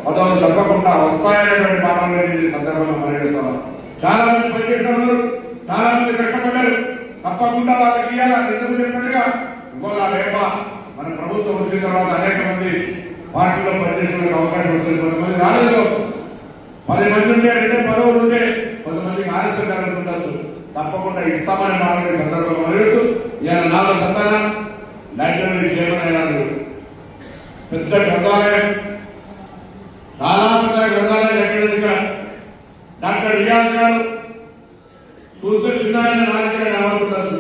పదవులు తప్పకుండా వస్తాయనేటువంటి మాటలు సందర్భంగా పరిగణిస్తున్నారు. చాలా మంది పనిచేస్తున్నారు, చాలా మంది కష్టపడ్డారు. తప్పకుండా వాళ్ళకి ఇవ్వాలి. ఎందుకు చెప్పినట్టుగా ఇవాళ రేప మన ప్రభుత్వం వచ్చిన తర్వాత అనేక మంది పార్టీలో పనిచేసే అవకాశం వస్తుంది. కొంతమంది రాలేదు, 10 మంది ఉంటే 2 పదవులు ఉంటే కొంతమందికి ఆలస్యం జరుగుతుండొచ్చు. తప్పకుండా ఇస్తామని మాట్లాడే సందర్భంగా పరిగెడుతూ ఇవాళ నాలుగు సంతానం లైబ్రరీ చైర్మన్ అయినారు. పెద్ద గ్రంథాలయం, చాలా పెద్ద గ్రంథాలయం ఎక్కడ డాక్టర్ రియాజ్ గారు చూస్తే చిన్న నాలుగు కావాలనుకుంటారు.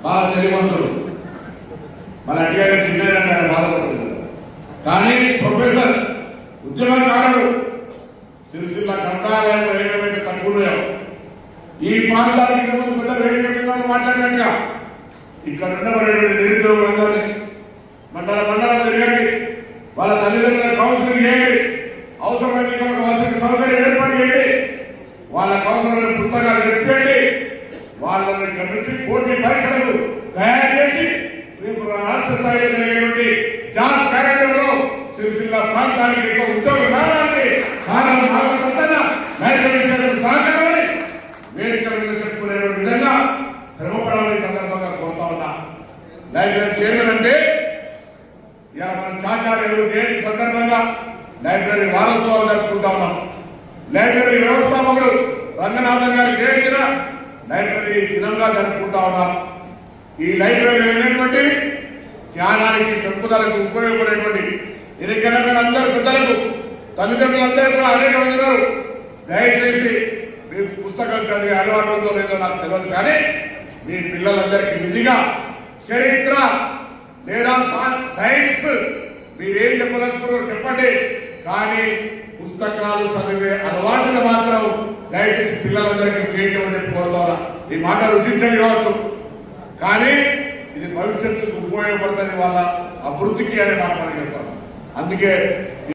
బాగా తెలియవంతుడు, మన అడిగానే చిన్న బాధపడుతుంది. కానీ ప్రొఫెసర్ ఉద్యమకారుడు సిరిసిల్ల గ్రంథాలయంలో ఏమైనా తక్కువ ఈ ప్రాంతానికి పెద్ద వేదిక మాట్లాడినట్టుగా ఇక్కడ ఉండబడేటువంటి నిరుద్యోగులందరినీ మండలం తిరగండి, వాళ్ళ తల్లిదండ్రుల కౌన్సిలింగ్ చేయండి, అవసరమైన వసతి సౌకర్యం ఏర్పాటు చేయండి, వాళ్ళకు అవసరమైన పుస్తకాలు తెప్పియండి, వాళ్ళని ఇక్కడ నుంచి పోటీ పరీక్షలకు తయారు చేసి రేపు రాష్ట్ర స్థాయిలో జరిగేటువంటి జాబ్ క్యాలెండర్ లో సిరిసిల్ల ప్రాంతానికి ఎక్కువ ఉద్యోగం రావాలని సహకారమని వేదిక మీద చెప్పుకునే విధంగా శ్రమపడాలని సందర్భంగా కోరుతా ఉన్నా. లైబ్రరీ చైర్మన్ అంటే ఇలా మనం చాచార్యులు దేని సందర్భంగా లైబ్రరీ వారోత్సవాలు జరుపుకుంటా ఉన్నాం. లైబ్రరీ వ్యవస్థాపకుడు రంగనాథన్ గారి జయంతిన లైబ్రరీ దినంగా జరుపుకుంటా ఉన్నాం. ఈ లైబ్రరీ అనేటువంటి జ్ఞానానికి పెంపుదలకు ఉపయోగపడేటువంటి ఎన్నికైనటువంటి అందరు పెద్దలకు తల్లిదండ్రులందరూ కూడా అనేక మంది ఉన్నారు. దయచేసి మీరు పుస్తకం చదివే అలవాటు ఉందో లేదో నాకు తెలియదు, కానీ మీ పిల్లలందరికీ విధిగా చరిత్ర లేదా సైన్స్ మీరేం చెప్పదలుచుకున్నారో చెప్పండి, కానీ పుస్తకాలు చదివే అలవాటును మాత్రం దయచేసి పిల్లలందరికీ చేయటం చెప్పి కోరుతారా. ఈ మాట రుచించండి కావచ్చు, కానీ ఇది భవిష్యత్తుకు ఉపయోగపడుతుంది, వాళ్ళ అభివృద్ధికి అనే మాట మనం చెప్తాం. అందుకే